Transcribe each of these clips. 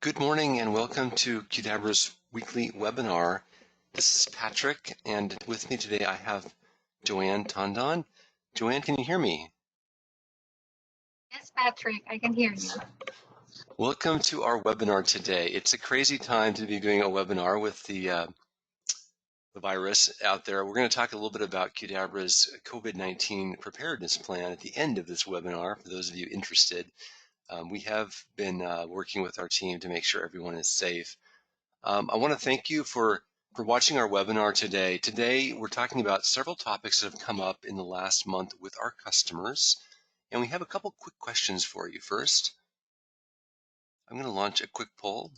Good morning and welcome to Qdabra's weekly webinar. This is Patrick, and with me today I have Joanne Tondon. Joanne, can you hear me? Yes, Patrick, I can hear you. Welcome to our webinar today. It's a crazy time to be doing a webinar with the virus out there. We're going to talk a little bit about Qdabra's COVID-19 preparedness plan at the end of this webinar for those of you interested. We have been working with our team to make sure everyone is safe. I want to thank you for watching our webinar today. Today, we're talking about several topics that have come up in the last month with our customers, and we have a couple quick questions for you. First, I'm going to launch a quick poll,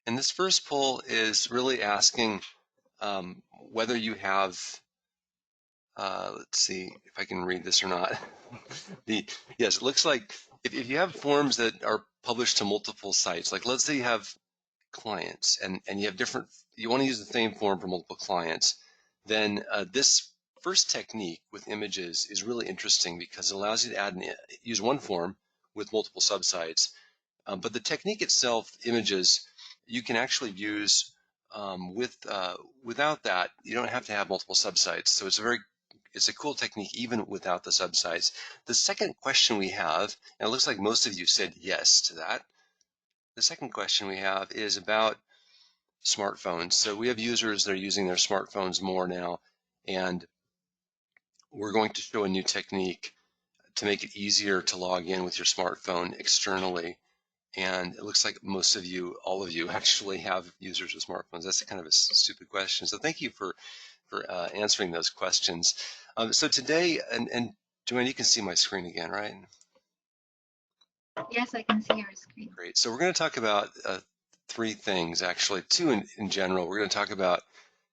and this first poll is really asking whether you have, let's see if I can read this or not. Yes, it looks like if you have forms that are published to multiple sites, like let's say you have clients and you have you want to use the same form for multiple clients, then this first technique with images is really interesting because it allows you to use one form with multiple subsites. But the technique itself, images, you can actually use without that. You don't have to have multiple subsites. So it's a cool technique even without the subsites. The second question we have, and it looks like most of you said yes to that. The second question we have is about smartphones. So we have users that are using their smartphones more now, and we're going to show a new technique to make it easier to log in with your smartphone externally. And it looks like most of you, all of you, actually have users with smartphones. That's kind of a stupid question. So thank you for answering those questions. So today, and Joanne, you can see my screen again, right? Yes, I can see your screen. Great. So we're going to talk about three things, actually, two in general. We're going to talk about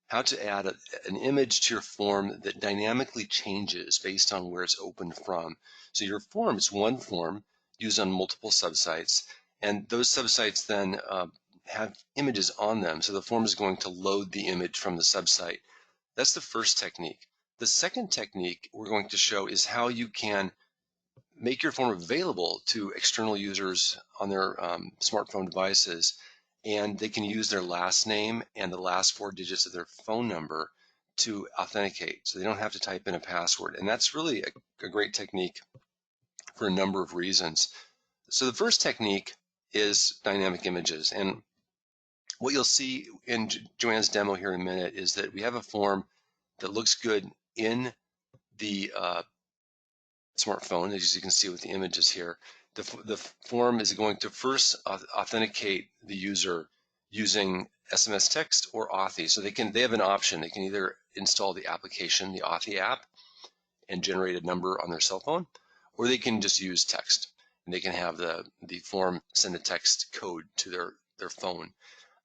how to add an image to your form that dynamically changes based on where it's opened from. So your form is one form used on multiple subsites, and those subsites then have images on them. So the form is going to load the image from the subsite. That's the first technique. The second technique we're going to show is how you can make your form available to external users on their smartphone devices, and they can use their last name and the last four digits of their phone number to authenticate, so they don't have to type in a password. And that's really a great technique for a number of reasons. So the first technique is dynamic images, and what you'll see in Joanne's demo here in a minute is that we have a form that looks good in the smartphone, as you can see with the images here. The form is going to first authenticate the user using SMS text or Authy. So they have an option. They can either install the application, the Authy app, and generate a number on their cell phone, or they can just use text. And they can have the form send a text code to their phone.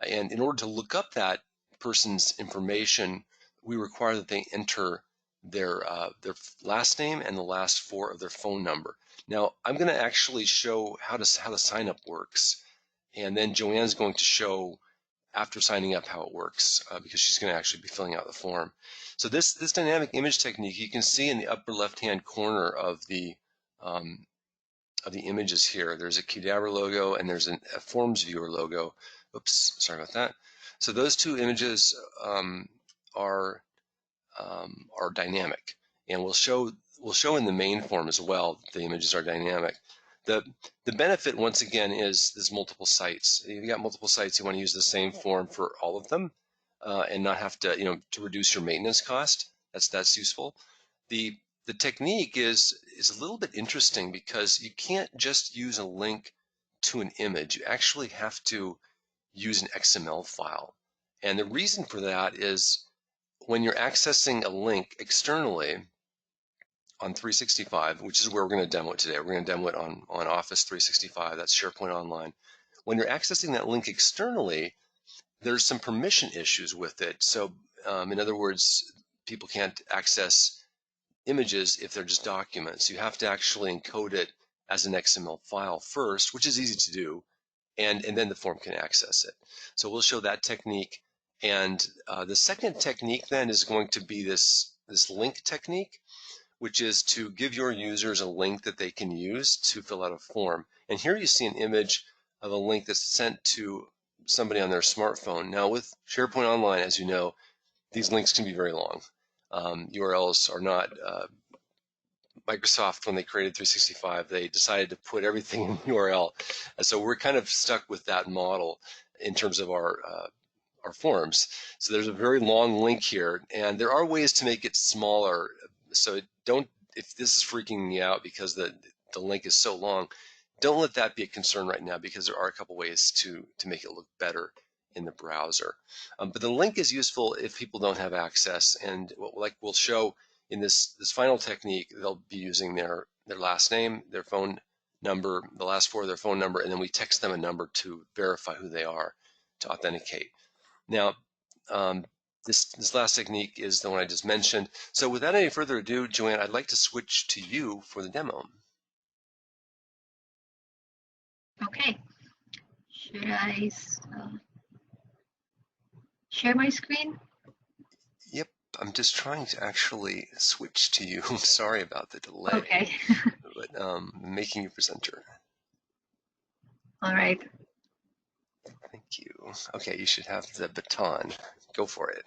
And in order to look up that person's information, we require that they enter their last name and the last four of their phone number. Now, I'm going to actually show how the sign up works, and then Joanne's going to show after signing up how it works because she's going to actually be filling out the form. So this dynamic image technique, you can see in the upper left-hand corner of the images here. There's a Qdabra logo and there's a Forms Viewer logo. Oops, sorry about that. So those two images are dynamic, and we'll show in the main form as well the images are dynamic. The benefit, once again, is there's multiple sites. If you got multiple sites, you want to use the same form for all of them and not have to, to reduce your maintenance cost. That's useful. The technique is a little bit interesting because you can't just use a link to an image. You actually have to use an XML file. And the reason for that is when you're accessing a link externally on 365, which is where we're going to demo it today. We're going to demo it on Office 365. That's SharePoint Online. When you're accessing that link externally, there's some permission issues with it. So in other words, people can't access images if they're just documents. You have to actually encode it as an XML file first, which is easy to do, and then the form can access it. So we'll show that technique. And the second technique then is going to be this link technique, which is to give your users a link that they can use to fill out a form. And here you see an image of a link that's sent to somebody on their smartphone. Now with SharePoint Online, as you know, these links can be very long. URLs are not Microsoft, when they created 365, they decided to put everything in URL. And so we're kind of stuck with that model in terms of our forms. So there's a very long link here, and there are ways to make it smaller. So don't, if this is freaking me out because the link is so long, don't let that be a concern right now, because there are a couple ways to make it look better in the browser. But the link is useful if people don't have access, and like we'll show in this final technique, they'll be using their last name, their phone number, the last four of their phone number, and then we text them a number to verify who they are, to authenticate. Now, this last technique is the one I just mentioned. So without any further ado, Joanne, I'd like to switch to you for the demo. Okay. Should I share my screen? Yep, I'm just trying to actually switch to you. I'm sorry about the delay. Okay. But making you presenter. All right. Thank you. Okay, you should have the baton. Go for it.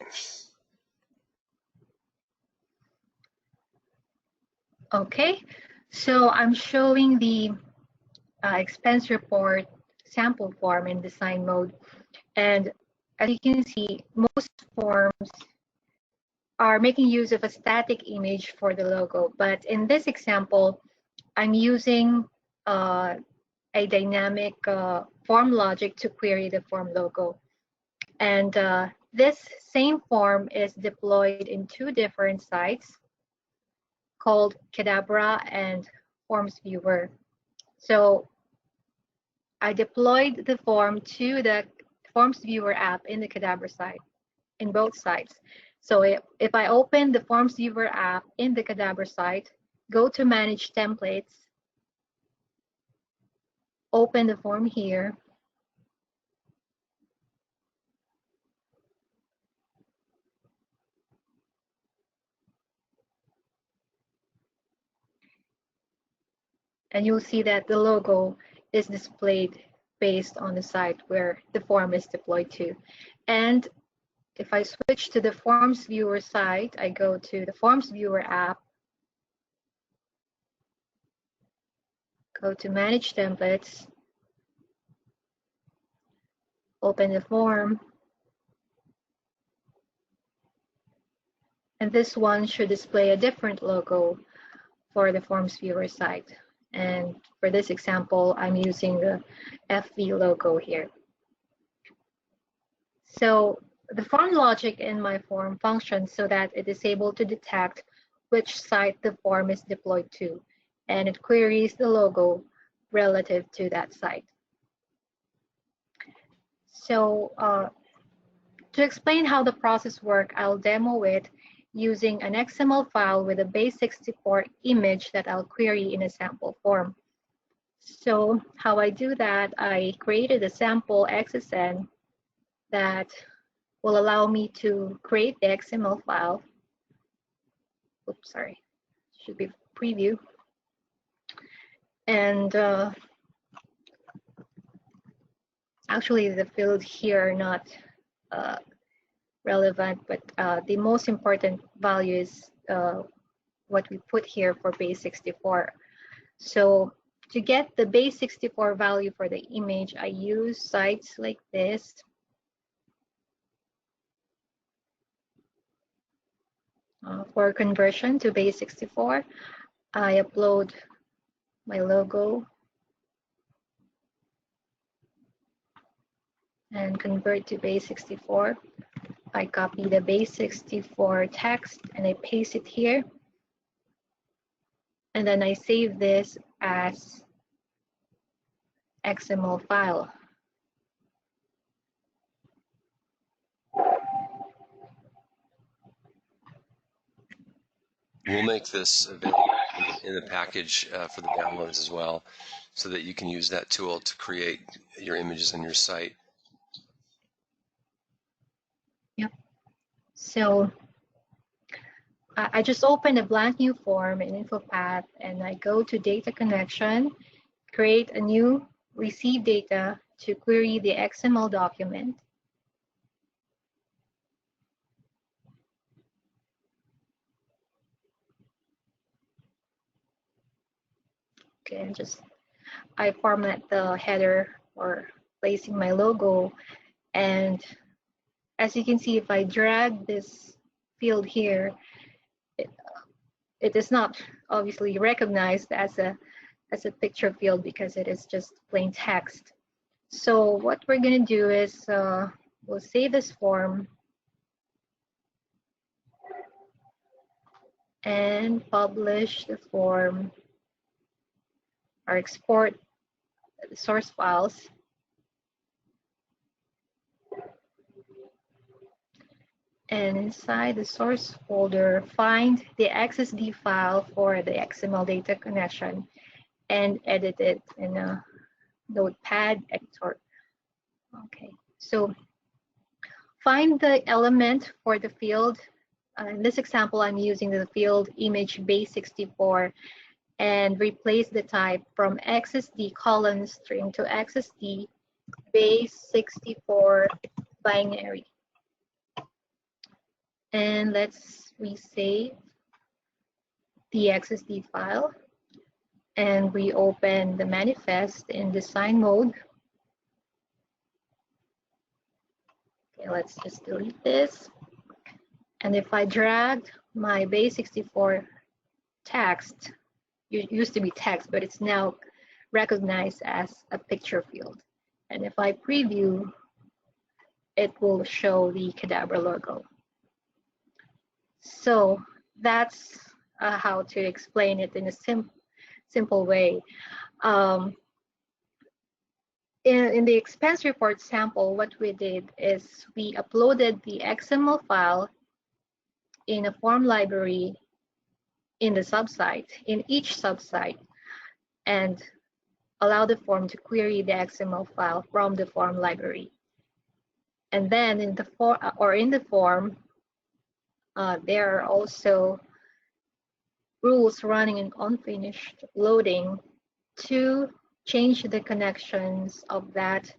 Okay. So I'm showing the expense report sample form in design mode. And as you can see, most forms are making use of a static image for the logo. But in this example, I'm using a dynamic form logic to query the form logo. And this same form is deployed in two different sites called Qdabra and Forms Viewer. So I deployed the form to the Forms Viewer app in the Qdabra site, in both sites. So if I open the Forms Viewer app in the Qdabra site, go to Manage Templates, open the form here, and you'll see that the logo is displayed based on the site where the form is deployed to. And if I switch to the Forms Viewer site, I go to the Forms Viewer app, go to Manage Templates, open the form, and this one should display a different logo for the Forms Viewer site. And for this example, I'm using the FV logo here. So the form logic in my form functions so that it is able to detect which site the form is deployed to, and it queries the logo relative to that site. So to explain how the process works, I'll demo it using an XML file with a base64 image that I'll query in a sample form. So how I do that, I created a sample XSN that will allow me to create the XML file. Oops, sorry, should be preview. And actually the fields here are not relevant, but the most important value is what we put here for base64. So to get the base64 value for the image, I use sites like this. For conversion to base64, I upload my logo and convert to base64. I copy the base64 text and I paste it here. And then I save this as XML file. We'll make this available in the package for the downloads as well, so that you can use that tool to create your images on your site. Yep. So I just open a blank new form in InfoPath, and I go to data connection, create a new receive data, to query the XML document. Okay, I format the header or placing my logo, and as you can see, if I drag this field here, it is not obviously recognized as a picture field because it is just plain text. So what we're going to do is we'll save this form and publish the form or export the source files. And inside the source folder, find the XSD file for the XML data connection and edit it in a notepad editor. Okay, so find the element for the field. In this example, I'm using the field image base64 and replace the type from XSD colon string to XSD base64 binary. And let's resave the XSD file and reopen the manifest in design mode. Okay, let's just delete this. And if I drag my base64 text, it used to be text, but it's now recognized as a picture field. And if I preview, it will show the Qdabra logo. So that's how to explain it in a simple way. In the expense report sample, what we did is we uploaded the XML file in a form library in the subsite, in each subsite, and allow the form to query the XML file from the form library. And then in the form, there are also rules running in unfinished loading to change the connections of that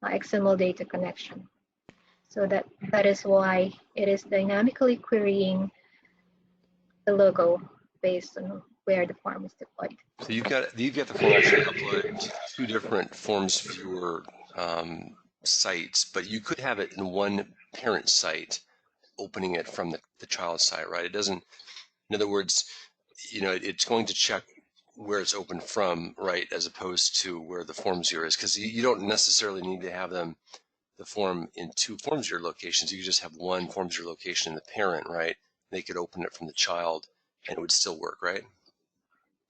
XML data connection. So that is why it is dynamically querying the logo based on where the form is deployed. So you've got the form actually uploaded to two different forms viewer sites, but you could have it in one parent site, opening it from the child site, right? It doesn't. In other words, it's going to check where it's open from, right, as opposed to where the forms viewer is, because you don't necessarily need to have the form in two forms viewer locations. You could just have one forms viewer location in the parent, right? They could open it from the child, and it would still work, right?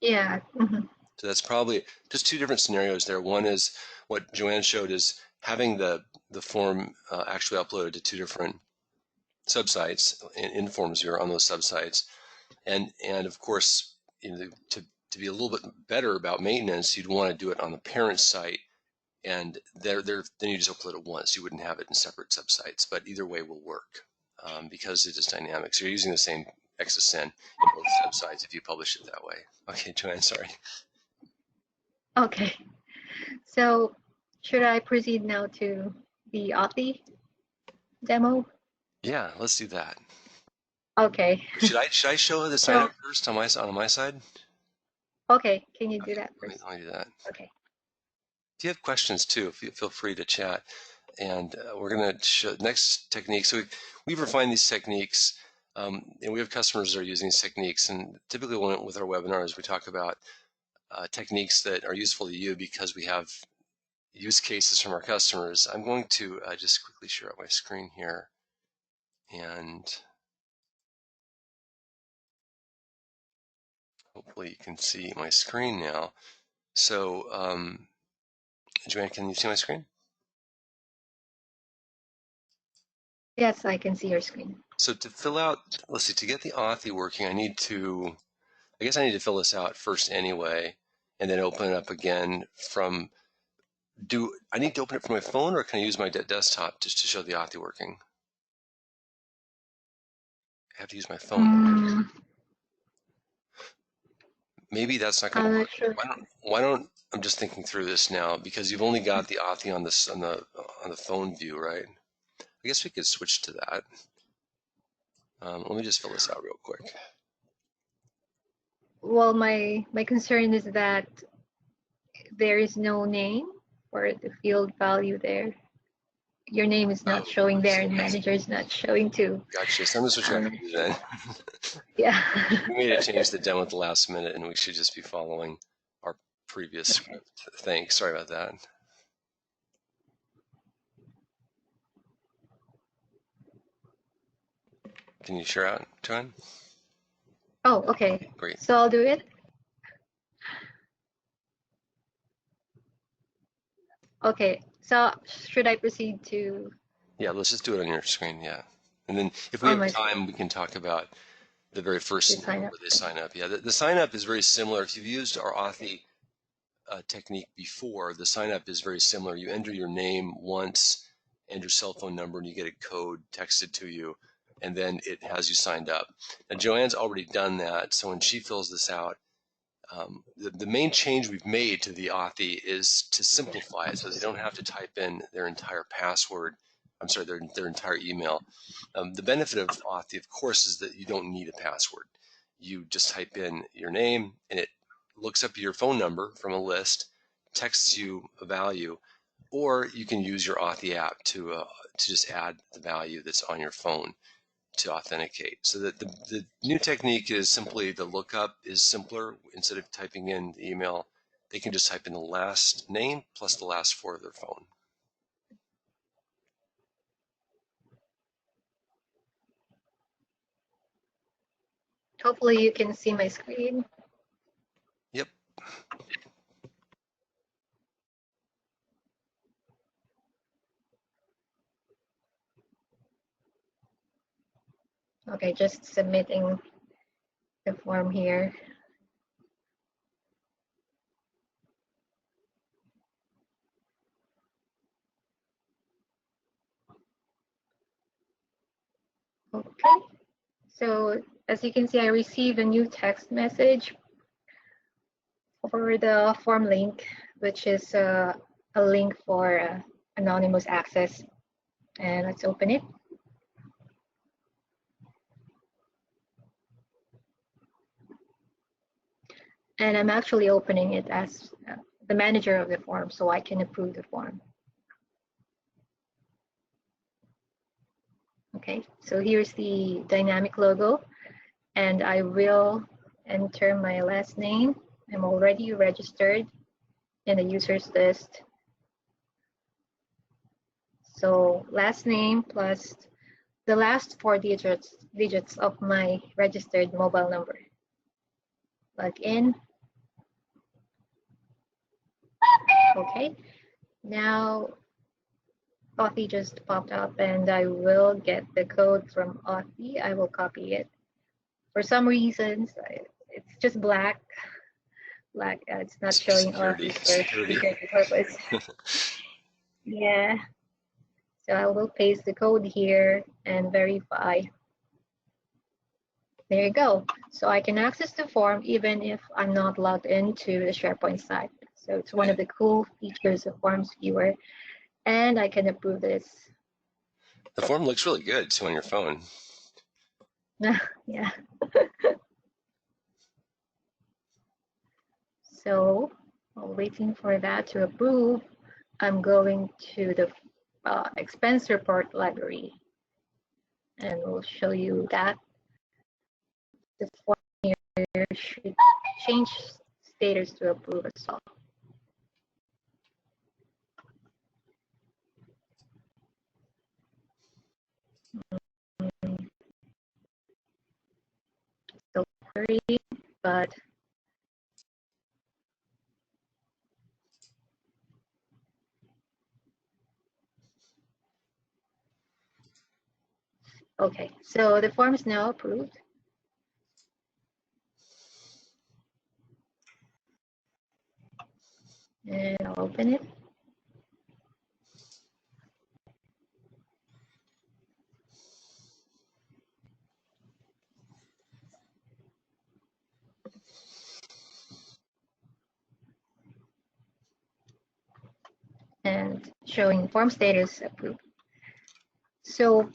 Yeah. Mm-hmm. So that's probably just two different scenarios there. One is what Joanne showed, is having the form actually uploaded to two different subsites in forms viewer on those subsites. And of course, to be a little bit better about maintenance, you'd want to do it on the parent site, and then you just upload it once. You wouldn't have it in separate subsites, but either way will work because it is dynamic. So you're using the same XSN in both subsites if you publish it that way. Okay, Joanne, sorry. Okay. So should I proceed now to the Authy demo? Yeah, let's do that. Okay. Should I show the sign up first on my side? Okay, can you do Okay, that first? let me do that. Okay. If you have questions too, feel free to chat. And we're going to show next technique. So we've refined these techniques, and we have customers that are using these techniques. And typically, with our webinars, we talk about techniques that are useful to you because we have use cases from our customers. I'm going to just quickly share out my screen here, and hopefully you can see my screen now. So, Joanne, can you see my screen? Yes, I can see your screen. So to fill out, let's see, to get the Authy working, I guess I need to fill this out first anyway, and then open it up again from, do I need to open it from my phone, or can I use my desktop just to show the Authy working? I have to use my phone. Maybe that's not going to work. Sure. Why don't I'm just thinking through this now because you've only got the Authy on the phone view, right? I guess we could switch to that. Let me just fill this out real quick. Well, my concern is that there is no name for the field value there. Your name is not Oh, showing there, and manager is not showing too. gotcha. So I'm gonna switch back to you then. Yeah. We made a change that done at the last minute, and we should just be following our previous Okay. script. Thanks. Sorry about that. Can you share out, John? Oh, okay. Great. So I'll do it. Okay. So should I proceed to Yeah, let's just do it on your screen. Yeah. And then if we on have my time, we can talk about the very first to scenario sign up? where they sign up. Yeah, the sign up is very similar. If you've used our Authy technique before, the sign up is very similar. You enter your name once and your cell phone number, and you get a code texted to you, and then it has you signed up. Now, Joanne's already done that, so when she fills this out, the main change we've made to the Authy is to simplify it so they don't have to type in their entire password. I'm sorry, their entire email. The benefit of Authy, of course, is that you don't need a password. You just type in your name and it looks up your phone number from a list, texts you a value, or you can use your Authy app to just add the value that's on your phone to authenticate. So that the new technique is simply the lookup is simpler. Instead of typing in the email, they can just type in the last name plus the last four of their phone. Hopefully you can see my screen. Yep. Okay, just submitting the form here. Okay. So as you can see, I received a new text message for the form link, which is a link for anonymous access. And let's open it. And I'm actually opening it as the manager of the form, so I can approve the form. Okay, so here's the dynamic logo, and I will enter my last name. I'm already registered in the users list. So last name plus the last four digits of my registered mobile number. Log in. Okay. Now Authy just popped up and I will get the code from Authy. I will copy it. For some reasons, it's just black. It's not showing Security. Authy for Security. security purpose. Yeah. So I will paste the code here and verify. There you go. So I can access the form even if I'm not logged into the SharePoint site. So it's one of the cool features of Forms Viewer. And I can approve this. The form looks really good too on your phone. Yeah. So while waiting for that to approve, I'm going to the expense report library. And we'll show you that. The form here should change status to approve as well. Still query, but okay. So the form is now approved. And I'll open it. showing form status approved. So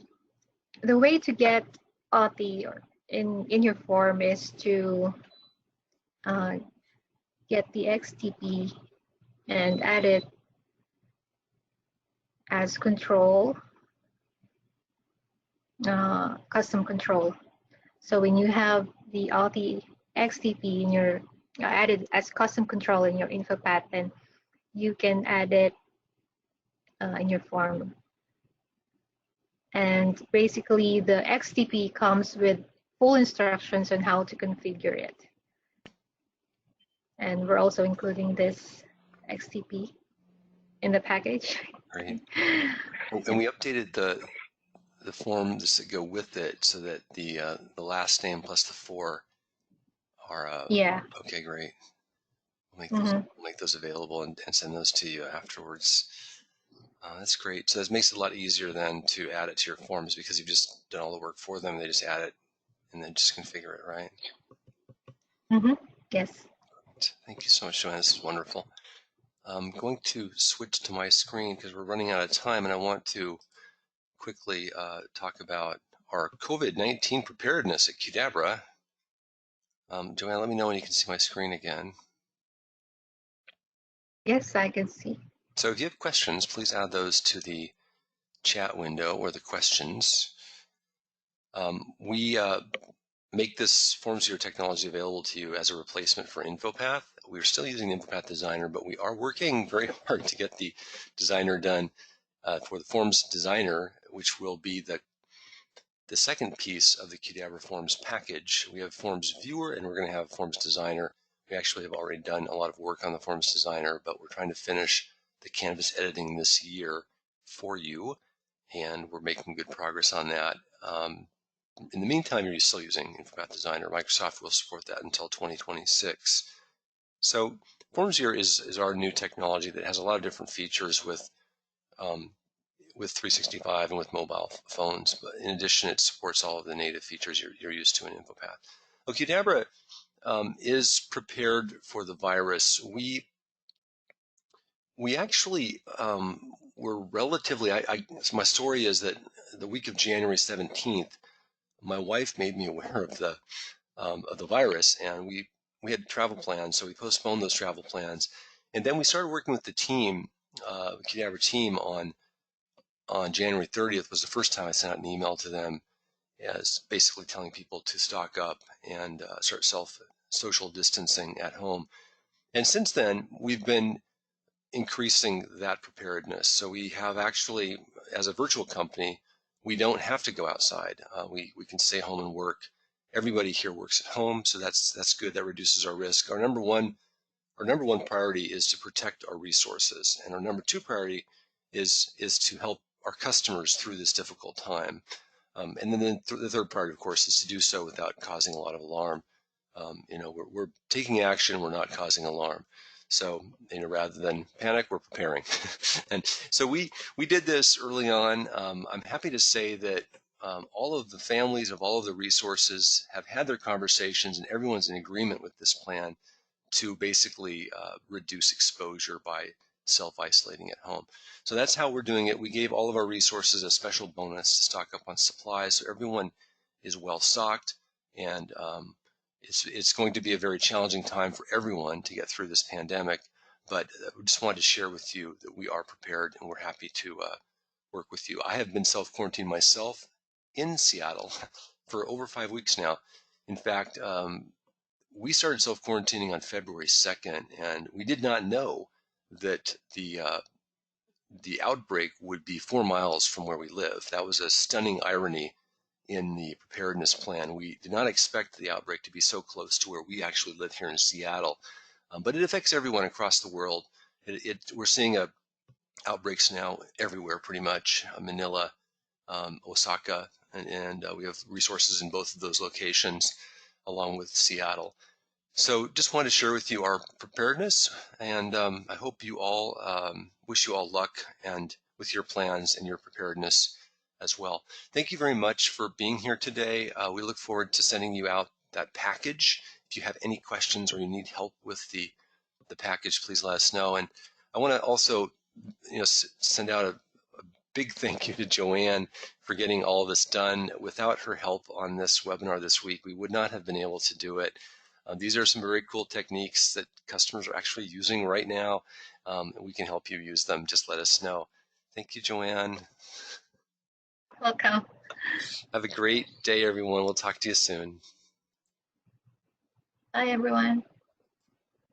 the way to get Authy in your form is to uh, get the XTP and add it as control, custom control. So when you have the Authy XTP in your added as custom control in your info path, then you can add it in your form. And basically, the XTP comes with full instructions on how to configure it. And we're also including this XTP in the package. Great. And we updated the forms that go with it so that the last name plus the 4 are Yeah. okay. Great. We'll Mm-hmm. make those available and send those to you afterwards. That's great. So this makes it a lot easier then to add it to your forms because you've just done all the work for them. They just add it and then just configure it, right? Mm-hmm. Yes. Thank you so much, Joanna. This is wonderful. I'm going to switch to my screen because we're running out of time, and I want to quickly talk about our COVID-19 preparedness at Qdabra. Joanna, let me know when you can see my screen again. Yes, I can see. So if you have questions, please add those to the chat window or the questions. We make this FormZero technology available to you as a replacement for InfoPath. We're still using the InfoPath Designer, but we are working very hard to get the designer done for the Forms Designer, which will be the second piece of the Qdabra Forms package. We have Forms Viewer and we're going to have Forms Designer. We actually have already done a lot of work on the Forms Designer, but we're trying to finish the Canvas editing this year for you, and we're making good progress on that. In the meantime, you're still using InfoPath Designer. Microsoft will support that until 2026. So FormZero is our new technology that has a lot of different features with 365 and with mobile phones. But in addition, it supports all of the native features you're used to in InfoPath. Qdabra is prepared for the virus. We actually were relatively. So my story is that the week of January 17th, my wife made me aware of the virus, and we had travel plans, so we postponed those travel plans, and then we started working with the team, the Qdabra team, on January 30th was the first time I sent out an email to them, as basically telling people to stock up and start social distancing at home. And since then, we've been increasing that preparedness. So we have actually, as a virtual company, we don't have to go outside. We can stay home and work. Everybody here works at home, so that's good. That reduces our risk. Our number one priority is to protect our resources, and our number two priority is to help our customers through this difficult time. And then the third priority, of course, is to do so without causing a lot of alarm. We're taking action. We're not causing alarm. So, rather than panic, we're preparing. And so we did this early on. I'm happy to say that all of the families of all of the resources have had their conversations, and everyone's in agreement with this plan to basically reduce exposure by self-isolating at home. So that's how we're doing it. We gave all of our resources a special bonus to stock up on supplies, so everyone is well stocked, and it's going to be a very challenging time for everyone to get through this pandemic, but we just wanted to share with you that we are prepared and we're happy to work with you. I have been self-quarantined myself in Seattle for over 5 weeks now. In fact, we started self-quarantining on February 2nd, and we did not know that the outbreak would be 4 miles from where we live. That was a stunning irony in the preparedness plan. We did not expect the outbreak to be so close to where we actually live here in Seattle, but it affects everyone across the world. We're seeing outbreaks now everywhere, pretty much. Manila, Osaka, and we have resources in both of those locations, along with Seattle. So just wanted to share with you our preparedness, and I hope you all, wish you all luck and with your plans and your preparedness as well. Thank you very much for being here today. We look forward to sending you out that package. If you have any questions or you need help with the package, please let us know. And I want to also send out a big thank you to Joanne for getting all of this done. Without her help on this webinar this week, we would not have been able to do it. These are some very cool techniques that customers are actually using right now. We can help you use them. Just let us know. Thank you, Joanne. Welcome. Have a great day, everyone. We'll talk to you soon. Bye, everyone.